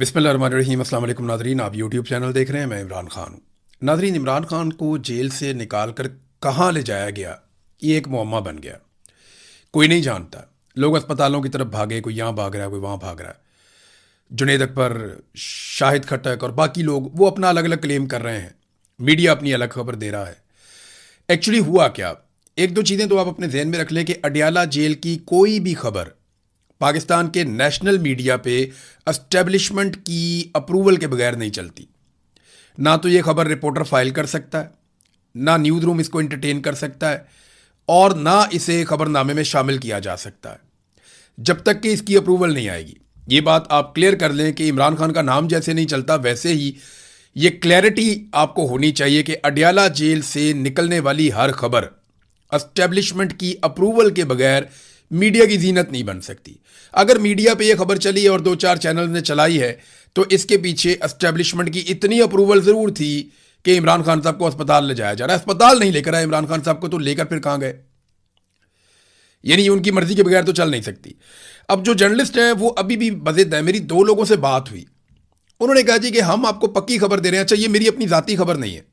बिस्मिल्लाहिर्रहमानिर्रहीम। अस्सलाम वालेकुम नाज़रीन, आप यूट्यूब चैनल देख रहे हैं। मैं इमरान खान हूँ। नाज़रीन, इमरान खान को जेल से निकाल कर कहाँ ले जाया गया, ये एक मुअम्मा बन गया। कोई नहीं जानता। लोग अस्पतालों की तरफ भागे, कोई यहाँ भाग रहा है, कोई वहाँ भाग रहा है। जुनेद अकबर, शाहिद खट्टक और बाकी लोग वो अपना अलग अलग क्लेम कर रहे हैं। मीडिया अपनी अलग खबर दे रहा है। एक्चुअली हुआ क्या, एक दो चीज़ें तो आप अपने जहन में रख लें कि अडियाला जेल की कोई भी खबर पाकिस्तान के नेशनल मीडिया पे एस्टेब्लिशमेंट की अप्रूवल के बगैर नहीं चलती। ना तो ये खबर रिपोर्टर फाइल कर सकता है, ना न्यूज़ रूम इसको एंटरटेन कर सकता है, और ना इसे खबरनामे में शामिल किया जा सकता है जब तक कि इसकी अप्रूवल नहीं आएगी। ये बात आप क्लियर कर लें कि इमरान खान का नाम जैसे नहीं चलता, वैसे ही ये क्लैरिटी आपको होनी चाहिए कि अडियाला जेल से निकलने वाली हर खबर एस्टेब्लिशमेंट की अप्रूवल के बगैर मीडिया की जीनत नहीं बन सकती। अगर मीडिया पे ये खबर चली है और दो चार चैनल ने चलाई है, तो इसके पीछे एस्टेब्लिशमेंट की इतनी अप्रूवल ज़रूर थी कि इमरान खान साहब को अस्पताल ले जाया जा रहा है। अस्पताल नहीं लेकर आए इमरान खान साहब को, तो लेकर फिर कहाँ गए? यानी उनकी मर्जी के बगैर तो चल नहीं सकती। अब जो जर्नलिस्ट हैं वो अभी भी बज़िद हैं। मेरी दो लोगों से बात हुई, उन्होंने कहा जी कि हम आपको पक्की खबर दे रहे हैं। अच्छा, ये मेरी अपनी ज़ाती खबर नहीं है।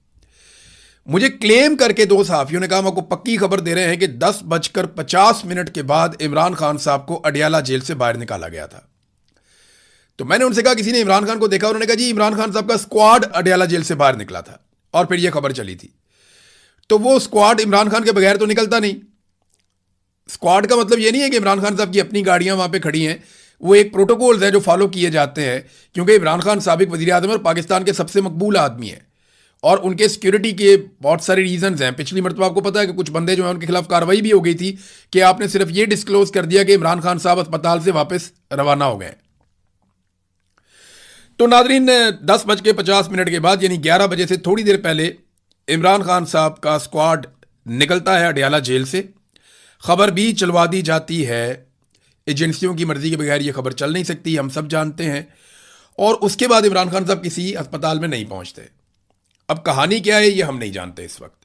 मुझे क्लेम करके दो सहाफ़ियों ने कहा हम आपको पक्की खबर दे रहे हैं कि 10:50 के बाद इमरान खान साहब को अडियाला जेल से बाहर निकाला गया था। तो मैंने उनसे कहा किसी ने इमरान खान को देखा? उन्होंने कहा जी इमरान खान साहब का स्क्वाड अडियाला जेल से बाहर निकला था और फिर यह खबर चली थी। तो वो स्क्वाड इमरान खान के बगैर तो निकलता नहीं। स्क्वाड का मतलब ये नहीं है कि इमरान खान साहब की अपनी गाड़ियां वहां पे खड़ी हैं। वो एक प्रोटोकॉल्स हैं जो फॉलो किए जाते हैं, क्योंकि इमरान खान साबिक वज़ीर आज़म और पाकिस्तान के सबसे मकबूल आदमी हैं और उनके सिक्योरिटी के बहुत सारे रीजंस हैं। पिछली मरतबा आपको पता है कि कुछ बंदे जो हैं उनके खिलाफ कार्रवाई भी हो गई थी कि आपने सिर्फ ये डिस्क्लोज कर दिया कि इमरान खान साहब अस्पताल से वापस रवाना हो गए। तो नाजरीन, 10:50 के बाद यानी 11 बजे से थोड़ी देर पहले इमरान खान साहब का स्क्वाड निकलता है अडियाला जेल से। खबर भी चलवा दी जाती है। एजेंसियों की मर्जी के बगैर ये खबर चल नहीं सकती, हम सब जानते हैं। और उसके बाद इमरान खान साहब किसी अस्पताल में नहीं पहुंचते। अब कहानी क्या है ये हम नहीं जानते इस वक्त,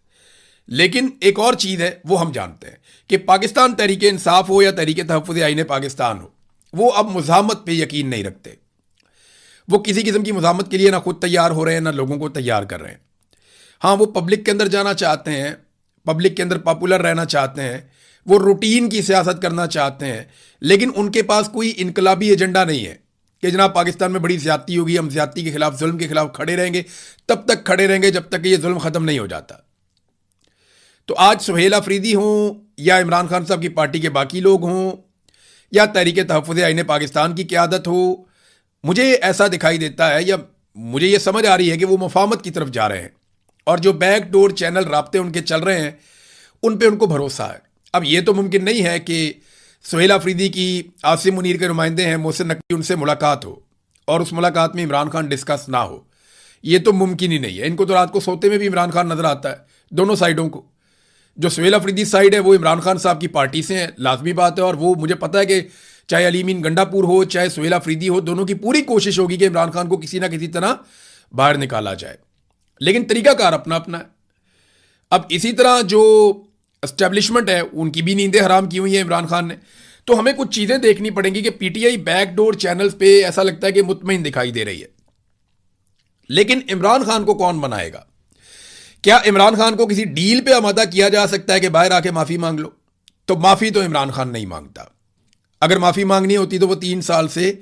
लेकिन एक और चीज़ है वो हम जानते हैं कि पाकिस्तान तहरीक इंसाफ हो या तहरीक तहफ़्फ़ुज़ आईन पाकिस्तान हो, वो अब मुज़ाहमत पे यकीन नहीं रखते। वो किसी किस्म की मुज़ाहमत के लिए ना खुद तैयार हो रहे हैं, ना लोगों को तैयार कर रहे हैं। हाँ, वो पब्लिक के अंदर जाना चाहते हैं, पब्लिक के अंदर पॉपुलर रहना चाहते हैं, वो रूटीन की सियासत करना चाहते हैं, लेकिन उनके पास कोई इनकलाबी एजेंडा नहीं है कि जनाब पाकिस्तान में बड़ी ज़्यादती होगी, हम ज़्यादती के खिलाफ, जुल्म के खिलाफ खड़े रहेंगे। तब तक खड़े रहेंगे जब तक कि ये जुल्म ख़त्म नहीं हो जाता। तो आज सुहेल अफरीदी हों या इमरान खान साहब की पार्टी के बाकी लोग हों या तहरीक तहफ़्फ़ुज़ आईन पाकिस्तान की क़यादत हो, मुझे ऐसा दिखाई देता है या मुझे ये समझ आ रही है कि वो मुफाहमत की तरफ जा रहे हैं और जो बैक डोर चैनल राब्ते उनके चल रहे हैं उन पे उनको भरोसा है। अब ये तो मुमकिन नहीं है कि सुहेल अफरीदी की आसिम मुनीर के नुमाइंदे हैं मोहसिन नकवी, उनसे मुलाकात हो और उस मुलाकात में इमरान खान डिस्कस ना हो। ये तो मुमकिन ही नहीं है। इनको तो रात को सोते में भी इमरान खान नजर आता है, दोनों साइडों को। जो सुहेल अफरीदी साइड है वो इमरान खान साहब की पार्टी से है, लाजमी बात है। और वो मुझे पता है कि चाहे अलीमीन गंडापुर हो चाहे सुहेल अफरीदी हो, दोनों की पूरी कोशिश होगी कि इमरान खान को किसी ना किसी तरह बाहर निकाला जाए, लेकिन तरीकाकार अपना अपना है। अब इसी तरह जो एस्टेब्लिशमेंट है उनकी भी नींदें हराम की हुई हैं इमरान खान ने। तो हमें कुछ चीज़ें देखनी पड़ेंगी कि पीटीआई बैकडोर चैनल्स पे ऐसा लगता है कि मुतमईन दिखाई दे रही है, लेकिन इमरान खान को कौन बनाएगा? क्या इमरान खान को किसी डील पे आमादा किया जा सकता है कि बाहर आके माफ़ी मांग लो? तो माफ़ी तो इमरान खान नहीं मांगता। अगर माफ़ी मांगनी होती तो वो 3 साल से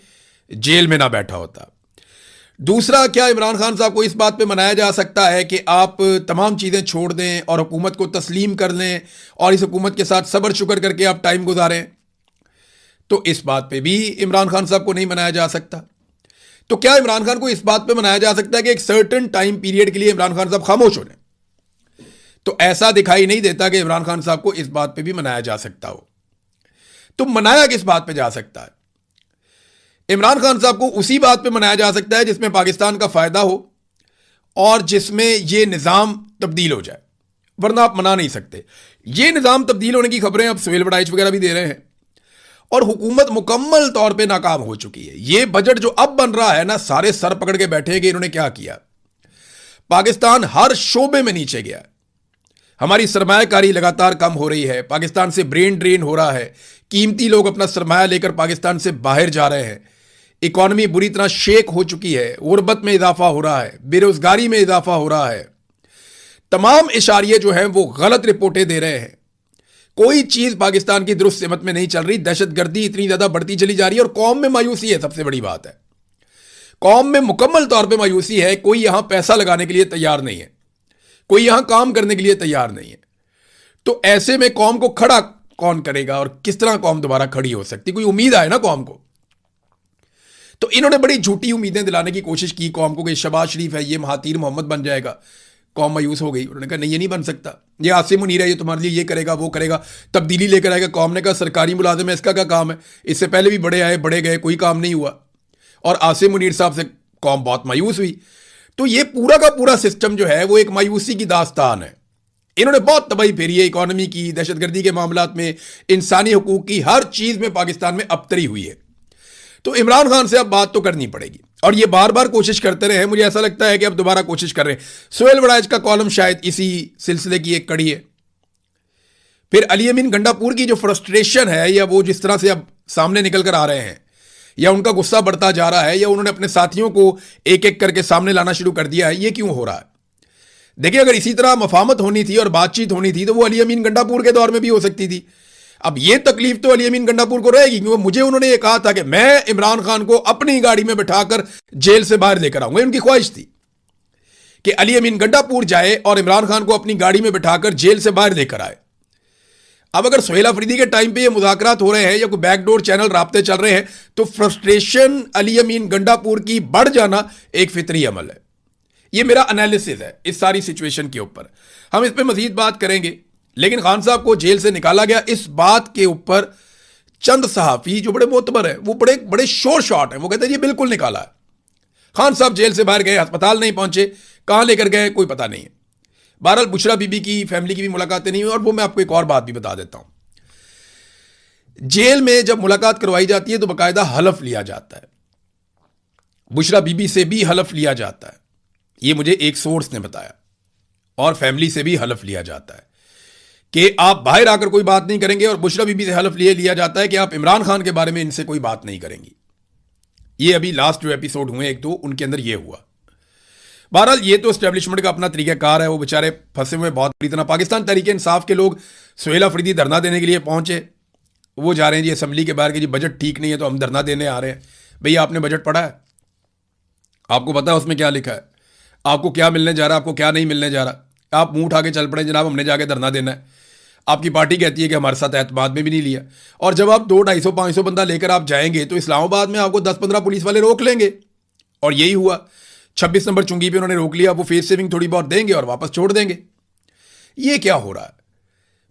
जेल में ना बैठा होता। दूसरा, क्या इमरान खान साहब को इस बात पे मनाया जा सकता है कि आप तमाम चीज़ें छोड़ दें और हुकूमत को तस्लीम कर लें और इस हुकूमत के साथ सब्र शुक्र करके आप टाइम गुजारें? तो इस बात पे भी इमरान खान साहब को नहीं मनाया जा सकता। तो क्या इमरान खान को इस बात पे मनाया जा सकता है कि एक सर्टेन टाइम पीरियड के लिए इमरान खान साहब खामोश हो जाए? तो ऐसा दिखाई नहीं देता कि इमरान खान साहब को इस बात पे भी मनाया जा सकता हो। तो मनाया किस बात पे जा सकता है? इमरान खान साहब को उसी बात पे मनाया जा सकता है जिसमें पाकिस्तान का फायदा हो और जिसमें यह निज़ाम तब्दील हो जाए, वरना आप मना नहीं सकते। ये निज़ाम तब्दील होने की खबरें अब सुहेल वड़ाइच वगैरह भी दे रहे हैं और हुकूमत मुकम्मल तौर पे नाकाम हो चुकी है। ये बजट जो अब बन रहा है ना, सारे सर पकड़ के बैठे हैं कि इन्होंने क्या किया। पाकिस्तान हर शोबे में नीचे गया। हमारी सरमायाकारी लगातार कम हो रही है, पाकिस्तान से ब्रेन ड्रेन हो रहा है, कीमती लोग अपना सरमाया लेकर पाकिस्तान से बाहर जा रहे हैं। इकॉनमी बुरी तरह शेक हो चुकी है, गुर्बत में इजाफा हो रहा है, बेरोजगारी में इजाफा हो रहा है, तमाम इशारे जो हैं वो गलत रिपोर्टें दे रहे हैं। कोई चीज पाकिस्तान की दुरुस्त सिमत में नहीं चल रही, दहशतगर्दी इतनी ज्यादा बढ़ती चली जा रही है और कौम में मायूसी है। सबसे बड़ी बात है कौम में मुकम्मल तौर पे मायूसी है। कोई यहां पैसा लगाने के लिए तैयार नहीं है, कोई यहां काम करने के लिए तैयार नहीं है। तो ऐसे में कौम को खड़ा कौन करेगा और किस तरह कौम दोबारा खड़ी हो सकती? कोई उम्मीद आए ना कौम को। तो इन्होंने बड़ी झूठी उम्मीदें दिलाने की कोशिश की कौम को कि शहबाज शरीफ है, ये महातीर मोहम्मद बन जाएगा। कौम मायूस हो गई। उन्होंने कहा नहीं, ये नहीं बन सकता, ये आसिम मुनीर है, ये तुम्हारे लिए ये करेगा वो करेगा, तब्दीली लेकर आएगा। कौम ने कहा सरकारी मुलाजिम है, इसका क्या काम है? इससे पहले भी बड़े आए, बड़े गए, कोई काम नहीं हुआ। और आसिम मुनीर साहब से कौम बहुत मायूस हुई। तो ये पूरा का पूरा सिस्टम जो है वो एक मायूसी की दास्तान है। इन्होंने बहुत तबाही फेरी है इकॉनमी की, दहशतगर्दी के मामलात में, इंसानी हुकूक की, हर चीज में पाकिस्तान में अबतरी हुई है। तो इमरान खान से अब बात तो करनी पड़ेगी और ये बार बार कोशिश करते रहे। मुझे ऐसा लगता है कि अब दोबारा कोशिश कर रहे हैं। सोहेल वड़ाइच का कॉलम शायद इसी सिलसिले की एक कड़ी है। फिर अली अमीन गंडापुर की जो फ्रस्ट्रेशन है या वो जिस तरह से अब सामने निकल कर आ रहे हैं या उनका गुस्सा बढ़ता जा रहा है या उन्होंने अपने साथियों को एक एक करके सामने लाना शुरू कर दिया है, ये क्यों हो रहा है? देखिए, अगर इसी तरह मफामत होनी थी और बातचीत होनी थी तो वो अली अमीन गंडापुर के दौर में भी हो सकती थी। अब ये तकलीफ तो अली अमीन गंडापुर को रहेगी क्योंकि मुझे उन्होंने ये कहा था कि मैं इमरान खान को अपनी गाड़ी में बिठाकर जेल से बाहर लेकर आऊंगा। उनकी ख्वाहिश थी कि अली अमीन गंडापुर जाए और इमरान खान को अपनी गाड़ी में बिठाकर जेल से बाहर लेकर आए। अब अगर सुहेल अफरीदी के टाइम पे ये मुज़ाकरात हो रहे हैं या कोई बैकडोर चैनल राब्ते चल रहे हैं तो फ्रस्ट्रेशन अली अमीन गंडापुर की बढ़ जाना एक फितरी अमल है। ये मेरा एनालिसिस है इस सारी सिचुएशन के ऊपर। हम इस पर मजीद बात करेंगे। लेकिन खान साहब को जेल से निकाला गया, इस बात के ऊपर चंद सहाफी जो बड़े मोतबर हैं वो बड़े बड़े शोर शॉट हैं, वो कहते हैं ये बिल्कुल निकाला है। खान साहब जेल से बाहर गए, अस्पताल नहीं पहुंचे, कहां लेकर गए कोई पता नहीं है। बहरहाल बुशरा बीबी की फैमिली की भी मुलाकातें नहीं हुई। और वो मैं आपको एक और बात भी बता देता हूं। जेल में जब मुलाकात करवाई जाती है तो बाकायदा हलफ लिया जाता है। बुशरा बीबी से भी हलफ लिया जाता है, ये मुझे एक सोर्स ने बताया। और फैमिली से भी हलफ लिया जाता है कि आप बाहर आकर कोई बात नहीं करेंगे। और बुशरा बीबी से हलफ लिया जाता है कि आप इमरान खान के बारे में इनसे कोई बात नहीं करेंगी। ये अभी लास्ट जो एपिसोड हुए एक दो, उनके अंदर ये हुआ। बहरहाल ये तो एस्टेब्लिशमेंट का अपना तरीक़ाकार है, वो बेचारे फंसे हुए बहुत बुरी तरह। पाकिस्तान तहरीक इंसाफ के लोग सुहेल अफरीदी धरना देने के लिए पहुंचे, वो जा रहे हैं जी असम्बली के बाहर कि जी बजट ठीक नहीं है तो हम धरना देने आ रहे हैं। भैया आपने बजट पढ़ा है? आपको पता है उसमें क्या लिखा है? आपको क्या मिलने जा रहा है, आपको क्या नहीं मिलने जा रहा? आप मुंह उठा के चल पड़े जनाब हमने जाके धरना देना है। आपकी पार्टी कहती है कि हमारे साथ एतमाद में भी नहीं लिया। और जब आप 200-250-500 बंदा लेकर आप जाएंगे तो इस्लामाबाद में आपको 10-15 पुलिस वाले रोक लेंगे। और यही हुआ। 26 नंबर चुंगी पे उन्होंने रोक लिया। वो फेस सेविंग थोड़ी बहुत देंगे और वापस छोड़ देंगे। ये क्या हो रहा है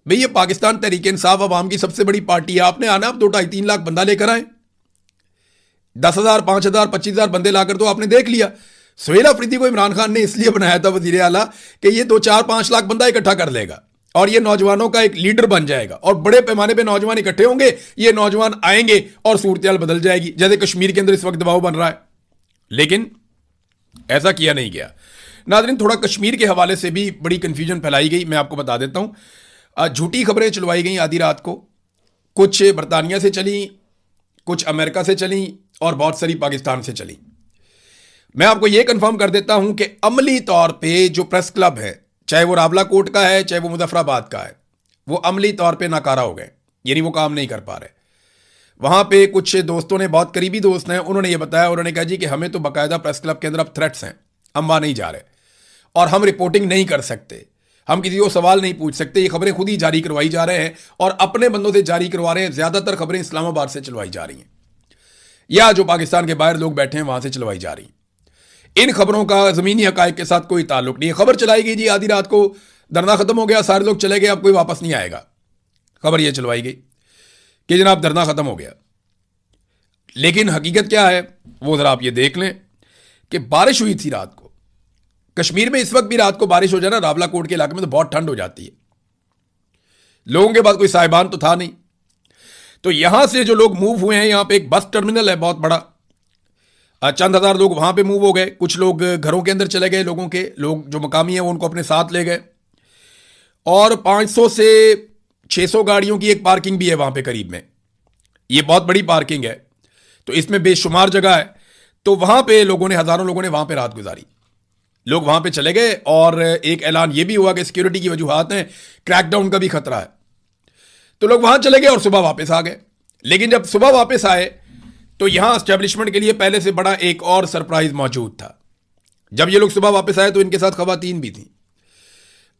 भाई? ये पाकिस्तान तहरीक इंसाफ अवाम की सबसे बड़ी पार्टी है। आपने आना, आप 2-2.5-3 लाख बंदा लेकर आए, 10,000 5,000 25,000 बंदे लाकर तो आपने देख लिया। सुहेल अफरीदी को इमरान खान ने इसलिए बनाया था वजीर आला कि ये 2-4-5 लाख बंदा इकट्ठा कर लेगा और ये नौजवानों का एक लीडर बन जाएगा और बड़े पैमाने पे नौजवान इकट्ठे होंगे, ये नौजवान आएंगे और सूरत बदल जाएगी, जैसे कश्मीर के अंदर इस वक्त दबाव बन रहा है। लेकिन ऐसा किया नहीं गया। नाज़रीन, थोड़ा कश्मीर के हवाले से भी बड़ी कंफ्यूजन फैलाई गई, मैं आपको बता देता हूं। झूठी खबरें चलवाई गई आधी रात को, कुछ बरतानिया से चली, कुछ अमेरिका से चली और बहुत सारी पाकिस्तान से चली। मैं आपको यह कंफर्म कर देता हूं कि अमली तौर पे जो प्रेस क्लब है, चाहे वो रावला कोट का है चाहे वो मुजफ्फराबाद का है, वो अमली तौर पे नाकारा हो गए, यानी वो काम नहीं कर पा रहे। वहां पे कुछ दोस्तों ने, बहुत करीबी दोस्त हैं, उन्होंने ये बताया, उन्होंने कहा जी कि हमें तो बाकायदा प्रेस क्लब के अंदर अब थ्रेट्स हैं, हम वहां नहीं जा रहे और हम रिपोर्टिंग नहीं कर सकते, हम किसी को सवाल नहीं पूछ सकते, ये खबरें खुद ही जारी करवाई जा रहे हैं और अपने बंदों से जारी करवा रहे हैं। ज्यादातर खबरें इस्लामाबाद से चलवाई जा रही हैं या जो पाकिस्तान के बाहर लोग बैठे हैं वहां से चलवाई जा रही हैं। इन खबरों का जमीनी हकायक के साथ कोई ताल्लुक नहीं है। खबर चलाई गई जी आधी रात को, धरना खत्म हो गया, सारे लोग चले गए, अब कोई वापस नहीं आएगा। खबर यह चलवाई गई कि जनाब धरना खत्म हो गया। लेकिन हकीकत क्या है वो जरा आप ये देख लें कि बारिश हुई थी रात को। कश्मीर में इस वक्त भी रात को बारिश हो जाए ना, रावला कोट के इलाके में, तो बहुत ठंड हो जाती है। लोगों के पास कोई साहिबान तो था नहीं। तो यहां से जो लोग मूव हुए हैं, यहां पे एक बस टर्मिनल है बहुत बड़ा, चंद हजार लोग वहां पे मूव हो गए। कुछ लोग घरों के अंदर चले गए, लोगों के लोग जो मकामी हैं वो उनको अपने साथ ले गए। और 500 से 600 गाड़ियों की एक पार्किंग भी है वहां पे करीब में, ये बहुत बड़ी पार्किंग है। तो इसमें बेशुमार जगह है। तो वहां पे लोगों ने, हजारों लोगों ने वहां पे रात गुजारी। लोग वहां पे चले गए और एक ऐलान ये भी हुआ कि सिक्योरिटी की वजूहात हैं, क्रैकडाउन का भी खतरा है। तो लोग वहां चले गए और सुबह वापस आ गए। लेकिन जब सुबह वापस आए तो यहां एस्टेब्लिशमेंट के लिए पहले से बड़ा एक और सरप्राइज मौजूद था। जब ये लोग सुबह वापस आए तो इनके साथ खवातीन भी थी।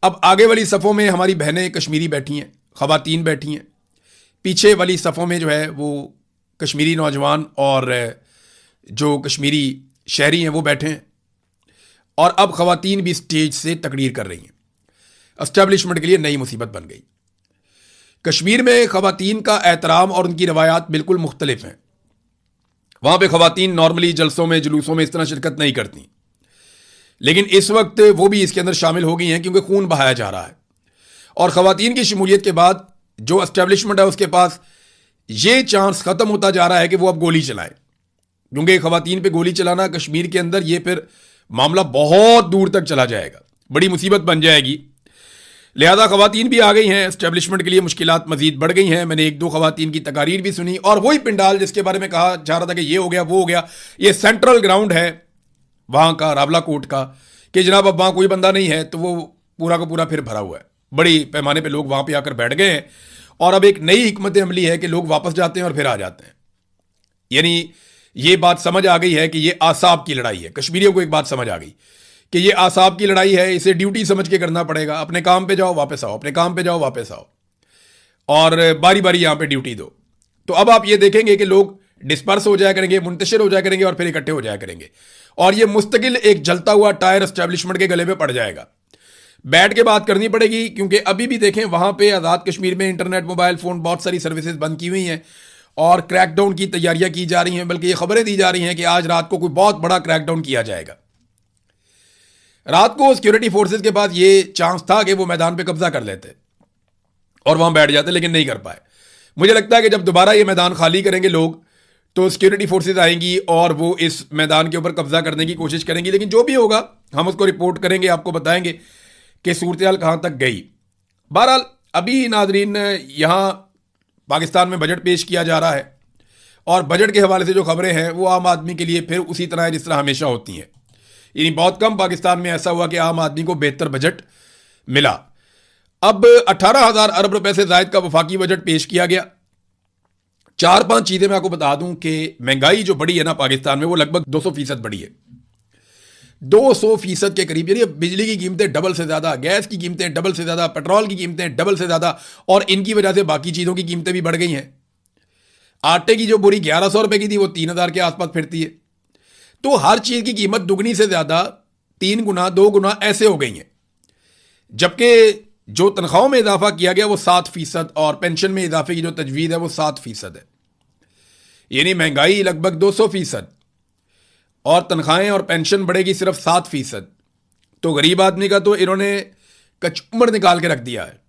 अब आगे वाली सफ़ों में हमारी बहनें कश्मीरी बैठी हैं, खवातीन बैठी हैं। पीछे वाली सफ़ों में जो है वो कश्मीरी नौजवान और जो कश्मीरी शहरी हैं वो बैठे हैं। और अब खवातीन भी स्टेज से तकरीर कर रही हैं। एस्टेब्लिशमेंट के लिए नई मुसीबत बन गई। कश्मीर में खवातीन का एहतराम और उनकी रवायात बिल्कुल मुख्तलिफ हैं। वहां पे खवातीन नॉर्मली जलसों में, जुलूसों में इस तरह शिरकत नहीं करती, लेकिन इस वक्त वो भी इसके अंदर शामिल हो गई हैं क्योंकि खून बहाया जा रहा है। और खवातीन की शमूलियत के बाद जो एस्टेब्लिशमेंट है उसके पास ये चांस खत्म होता जा रहा है कि वो अब गोली चलाएं, क्योंकि खवातीन पे गोली चलाना कश्मीर के अंदर ये फिर मामला बहुत दूर तक चला जाएगा, बड़ी मुसीबत बन जाएगी। लिहाजा खवातीन भी आ गई हैं। एस्टेब्लिशमेंट के लिए मुश्किलात मजीद बढ़ गई हैं। मैंने एक दो खवातीन की तकारीर भी सुनी और वही पिंडाल जिसके बारे में कहा जा रहा था कि ये हो गया वो हो गया, ये सेंट्रल ग्राउंड है वहां का, रावलाकोट का, कि जनाब अब वहां कोई बंदा नहीं है, तो वो पूरा का पूरा फिर भरा हुआ है। बड़ी पैमाने पर लोग वहां पर आकर बैठ गए हैं और अब एक नई हिकमत अमली है कि लोग वापस जाते हैं और फिर आ जाते हैं। यानी ये बात समझ आ गई है कि ये आसाब की लड़ाई है। कश्मीरियों को एक बात समझ आ गई कि ये आसाब की लड़ाई है, इसे ड्यूटी समझ के करना पड़ेगा। अपने काम पे जाओ वापस आओ, अपने काम पे जाओ वापस आओ, और बारी बारी यहां पे ड्यूटी दो। तो अब आप ये देखेंगे कि लोग डिस्पर्स हो जाया करेंगे, मुंतशिर हो जाया करेंगे और फिर इकट्ठे हो जाया करेंगे, और ये मुस्तकिल एक जलता हुआ टायर एस्टेब्लिशमेंट के गले में पड़ जाएगा। बैठ के बात करनी पड़ेगी, क्योंकि अभी भी देखें वहां पे आज़ाद कश्मीर में इंटरनेट, मोबाइल फोन, बहुत सारी सर्विसेज बंद की हुई हैं और क्रैकडाउन की तैयारियां की जा रही हैं। बल्कि ये खबरें दी जा रही हैं कि आज रात को कोई बहुत बड़ा क्रैकडाउन किया जाएगा। रात को सिक्योरिटी फोर्सेस के पास ये चांस था कि वो मैदान पे कब्जा कर लेते और वहां बैठ जाते, लेकिन नहीं कर पाए। मुझे लगता है कि जब दोबारा ये मैदान खाली करेंगे लोग, तो सिक्योरिटी फोर्सेस आएंगी और वो इस मैदान के ऊपर कब्जा करने की कोशिश करेंगी। लेकिन जो भी होगा हम उसको रिपोर्ट करेंगे, आपको बताएंगे कि सूरत हाल कहां तक गई। बहरहाल अभी नाजरीन यहां पाकिस्तान में बजट पेश किया जा रहा है और बजट के हवाले से जो खबरें हैं वो आम आदमी के लिए फिर उसी तरह है जिस तरह हमेशा होती हैं। यानी बहुत कम पाकिस्तान में ऐसा हुआ कि आम आदमी को बेहतर बजट मिला। अब 18,000 अरब रुपए से जायद का वफाकी बजट पेश किया गया। 4-5 चीजें मैं आपको बता दूं कि महंगाई जो बढ़ी है ना पाकिस्तान में, वो लगभग 200% बढ़ी है। 200% के करीब। यानी बिजली की कीमतें डबल से ज्यादा, गैस की कीमतें डबल से ज्यादा, पेट्रोल की कीमतें डबल से ज्यादा, और इनकी वजह से बाकी चीजों की कीमतें भी बढ़ गई हैं। आटे की जो बोरी 1100 रुपए की थी वो 3,000 के आसपास फिरती है। तो हर चीज की कीमत दुगनी से ज्यादा, 3 गुना 2 गुना ऐसे हो गई है। जबकि जो तनख्वाहों में इजाफा किया गया वो 7% और पेंशन में इजाफे की जो तजवीज है वो 7% है। यानी महंगाई लगभग 200% और तनख्वाहें और पेंशन बढ़ेगी सिर्फ 7%। तो गरीब आदमी का तो इन्होंने कचूमर निकाल के रख दिया है।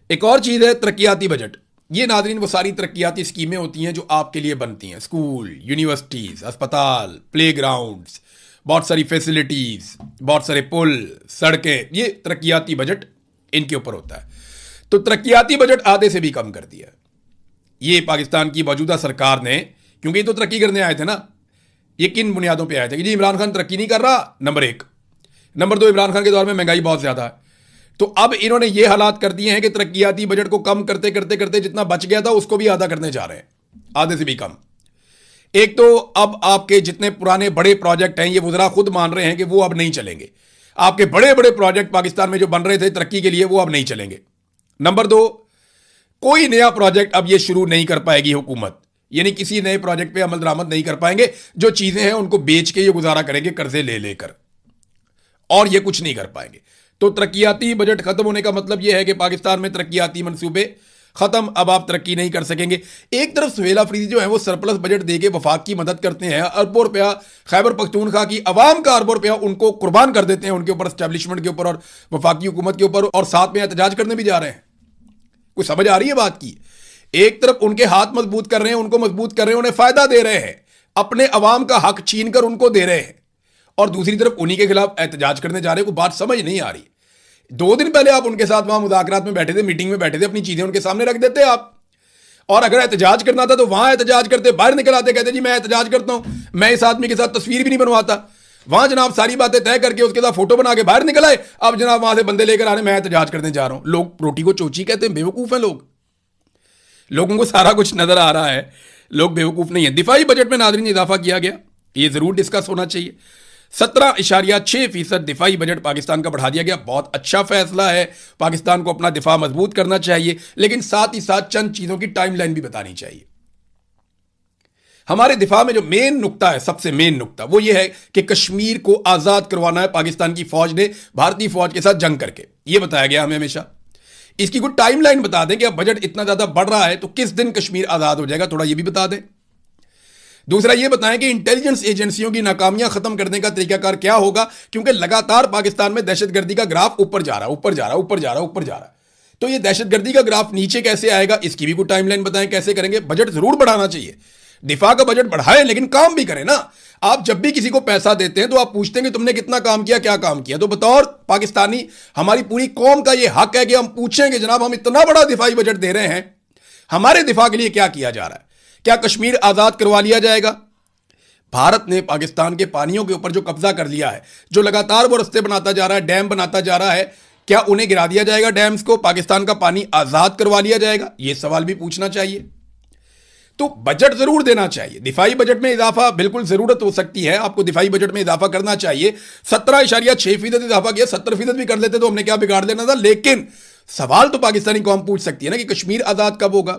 एक और चीज है तरक्याती बजट। ये नाज़रीन वो सारी तरक्याती स्कीमें होती हैं जो आपके लिए बनती हैं। स्कूल, यूनिवर्सिटीज़, अस्पताल, प्ले ग्राउंड्स, बहुत सारी फैसिलिटीज़, बहुत सारे पुल, सड़कें, ये तरक्याती बजट इनके ऊपर होता है। तो तरक्याती बजट आधे से भी कम कर दिया ये पाकिस्तान की मौजूदा सरकार ने, क्योंकि ये तो तरक्की करने आए थे ना। ये किन बुनियादों पर आए थे कि जी इमरान खान तरक्की नहीं कर रहा, नंबर 1। नंबर 2, इमरान खान के दौर में महंगाई बहुत ज़्यादा है। तो अब इन्होंने ये हालात कर दिए हैं कि तरक्याती बजट को कम करते करते करते जितना बच गया था उसको भी आधा करने जा रहे हैं, आधे से भी कम। एक तो अब आपके जितने पुराने बड़े प्रोजेक्ट हैं, ये वज़रा खुद मान रहे हैं कि वो अब नहीं चलेंगे। आपके बड़े बड़े प्रोजेक्ट पाकिस्तान में जो बन रहे थे तरक्की के लिए, वो अब नहीं चलेंगे। नंबर 2, कोई नया प्रोजेक्ट अब ये शुरू नहीं कर पाएगी हुकूमत। यानी किसी नए प्रोजेक्ट पे अमल दरामद नहीं कर पाएंगे। जो चीजें हैं उनको बेच के ये गुजारा करेंगे कर्जे ले लेकर, और ये कुछ नहीं कर पाएंगे। तो तरक्याती बजट खत्म होने का मतलब यह है कि पाकिस्तान में तरक्याती मंसूबे खत्म। अब आप तरक्की नहीं कर सकेंगे। एक तरफ सुहेल अफरीदी जो है वो सरप्लस बजट देके वफाक की मदद करते हैं, अरबों रुपया खैबर पख्तूनख्वा की अवाम का अरबों रुपया उनको कुर्बान कर देते हैं, उनके ऊपर, एस्टेब्लिशमेंट के ऊपर और वफाकी हुकूमत के ऊपर, और साथ में एहतजाज करने भी जा रहे हैं। कुछ समझ आ रही है बात की? एक तरफ उनके हाथ मजबूत कर रहे हैं, उनको मजबूत कर रहे हैं, उन्हें फायदा दे रहे हैं, अपने अवाम का हक छीन कर उनको दे रहे हैं, और दूसरी तरफ उन्हीं के खिलाफ एहतजाज करने जा रहे हैं। को बात समझ नहीं आ रही। 2 दिन पहले आप उनके साथ वहां मुज़ाकरात में बैठे थे, मीटिंग में बैठे थे, अपनी चीजें उनके सामने रख देते आप, और अगर एहतजाज करना था तो वहां एहतजाज करते, बाहर निकल आते, कहते जी मैं एहतजाज करता हूं, मैं इस आदमी के साथ तस्वीर भी नहीं बनवाता। वहां जनाब सारी बातें तय करके उसके साथ फोटो बना के बाहर निकल आए। अब जनाब वहां से बंदे लेकर आ रहे, मैं एहतजाज करने जा रहा हूं। लोग रोटी को चोची कहते हैं, बेवकूफ है लोग। लोगों को सारा कुछ नजर आ रहा है, लोग बेवकूफ नहीं है। दिफाई बजट में नाज़रीन इजाफा किया गया, ये जरूर डिस्कस होना चाहिए। 17.6% दिफाई बजट पाकिस्तान का बढ़ा दिया गया। बहुत अच्छा फैसला है, पाकिस्तान को अपना दिफा मजबूत करना चाहिए, लेकिन साथ ही साथ चंद चीजों की टाइमलाइन भी बतानी चाहिए। हमारे दिफा में जो मेन नुक्ता है, सबसे मेन नुक्ता वो ये है कि कश्मीर को आजाद करवाना है पाकिस्तान की फौज ने भारतीय फौज के साथ जंग करके, ये बताया गया हमें हमेशा। इसकी कोई टाइमलाइन बता दें कि अब बजट इतना ज्यादा बढ़ रहा है तो किस दिन कश्मीर आजाद हो जाएगा, थोड़ा ये भी बता दें। दूसरा ये बताएं कि इंटेलिजेंस एजेंसियों की नाकामियां खत्म करने का तरीकाकार क्या होगा, क्योंकि लगातार पाकिस्तान में दहशतगर्दी का ग्राफ ऊपर जा रहा है, ऊपर जा रहा है, ऊपर जा रहा है, ऊपर जा रहा है। तो ये दहशतगर्दी का ग्राफ नीचे कैसे आएगा, इसकी भी कोई टाइमलाइन बताएं, कैसे करेंगे। बजट जरूर बढ़ाना चाहिए, दिफा का बजट बढ़ाएं, लेकिन काम भी करें ना। आप जब भी किसी को पैसा देते हैं तो आप पूछते हैं कि तुमने कितना काम किया, क्या काम किया। तो बतौर पाकिस्तानी हमारी पूरी कौम का यह हक है कि हम पूछें कि जनाब हम इतना बड़ा दिफाई बजट दे रहे हैं, हमारे दिफा के लिए क्या किया जा रहा है। क्या कश्मीर आजाद करवा लिया जाएगा? भारत ने पाकिस्तान के पानियों के ऊपर जो कब्जा कर लिया है, जो लगातार वो रस्ते बनाता जा रहा है, डैम बनाता जा रहा है, क्या उन्हें गिरा दिया जाएगा डैम्स को? पाकिस्तान का पानी आजाद करवा लिया जाएगा? यह सवाल भी पूछना चाहिए। तो बजट जरूर देना चाहिए। दिफाई बजट में इजाफा बिल्कुल जरूरत हो सकती है, आपको दिफाई बजट में इजाफा करना चाहिए। 17.6% इजाफा किया, 70% भी कर लेते तो हमने क्या बिगाड़ लेना था। लेकिन सवाल तो पाकिस्तानी कौम पूछ सकती है ना कि कश्मीर आजाद कब होगा,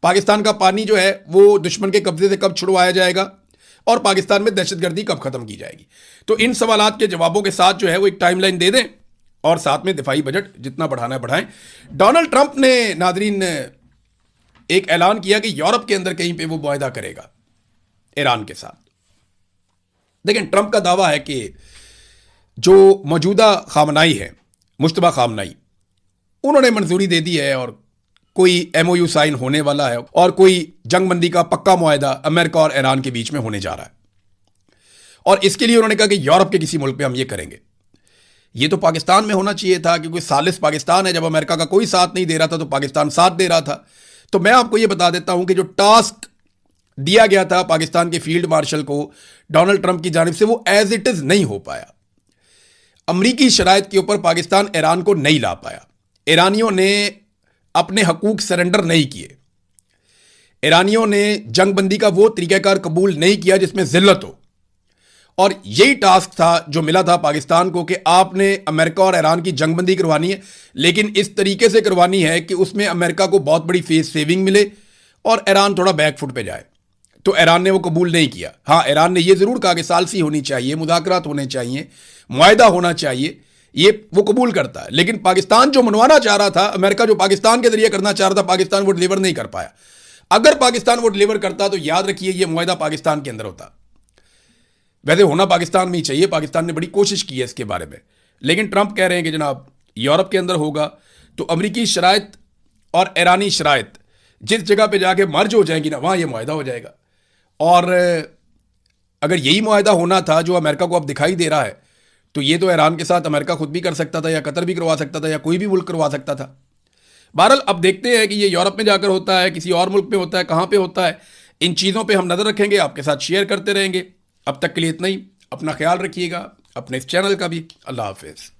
पाकिस्तान का पानी जो है वो दुश्मन के कब्जे से कब छुड़वाया जाएगा, और पाकिस्तान में दहशतगर्दी कब खत्म की जाएगी। तो इन सवालात के जवाबों के साथ जो है वो एक टाइमलाइन दे दें, और साथ में दिफाई बजट जितना बढ़ाना है बढ़ाएं। डोनाल्ड ट्रंप ने नाजरीन एक ऐलान किया कि यूरोप के अंदर कहीं पे वो मुआहदा करेगा ईरान के साथ। लेकिन ट्रंप का दावा है कि जो मौजूदा खामनाई है, मुश्तबा खामनाई, उन्होंने मंजूरी दे दी है और कोई एमओयू साइन होने वाला है और कोई जंगबंदी का पक्का मुआहदा अमेरिका और ईरान के बीच में होने जा रहा है। और इसके लिए उन्होंने कहा कि यूरोप के किसी मुल्क पे हम ये करेंगे। ये तो पाकिस्तान में होना चाहिए था, क्योंकि सालिस पाकिस्तान है। जब अमेरिका का कोई साथ नहीं दे रहा था तो पाकिस्तान साथ दे रहा था। तो मैं आपको ये बता देता हूं कि जो टास्क दिया गया था पाकिस्तान के फील्ड मार्शल को डोनाल्ड ट्रंप की जानिब से, वो एज इट इज नहीं हो पाया। अमरीकी शराइत के ऊपर पाकिस्तान ईरान को नहीं ला पाया। ईरानियों ने अपने हकूक सरेंडर नहीं किए। ईरानियों ने जंगबंदी का वो तरीकाकार कबूल नहीं किया जिसमें जिल्लत हो। और यही टास्क था जो मिला था पाकिस्तान को कि आपने अमेरिका और ईरान की जंगबंदी करवानी है, लेकिन इस तरीके से करवानी है कि उसमें अमेरिका को बहुत बड़ी फेस सेविंग मिले और ईरान थोड़ा बैकफुट पे जाए। तो ईरान ने वो कबूल नहीं किया। हाँ, ईरान ने ये जरूर कहा कि सालसी होनी चाहिए, मुज़ाकरात होने चाहिए, मुआहदा होना चाहिए, ये वो कबूल करता है। लेकिन पाकिस्तान जो मनवाना चाह रहा था, अमेरिका जो पाकिस्तान के जरिए करना चाह रहा था, पाकिस्तान वो डिलीवर नहीं कर पाया। अगर पाकिस्तान वो डिलीवर करता तो याद रखिए ये मुआहदा पाकिस्तान के अंदर होता। वैसे होना पाकिस्तान में ही चाहिए, पाकिस्तान ने बड़ी कोशिश की है इसके बारे में। लेकिन ट्रंप कह रहे हैं कि जनाब यूरोप के अंदर होगा तो अमरीकी शराइत और ईरानी शराइत जिस जगह पे जाके मर्ज हो जाएंगी ना, वहां ये मुआहदा हो जाएगा। और अगर यही मुआहदा होना था जो अमेरिका को अब दिखाई दे रहा है, तो ये तो ईरान के साथ अमेरिका खुद भी कर सकता था, या कतर भी करवा सकता था, या कोई भी मुल्क करवा सकता था। बहरहाल अब देखते हैं कि ये यूरोप में जाकर होता है, किसी और मुल्क में होता है, कहां पे होता है। इन चीज़ों पे हम नज़र रखेंगे, आपके साथ शेयर करते रहेंगे। अब तक के लिए इतना ही। अपना ख्याल रखिएगा, अपने इस चैनल का भी। अल्लाह हाफिज़।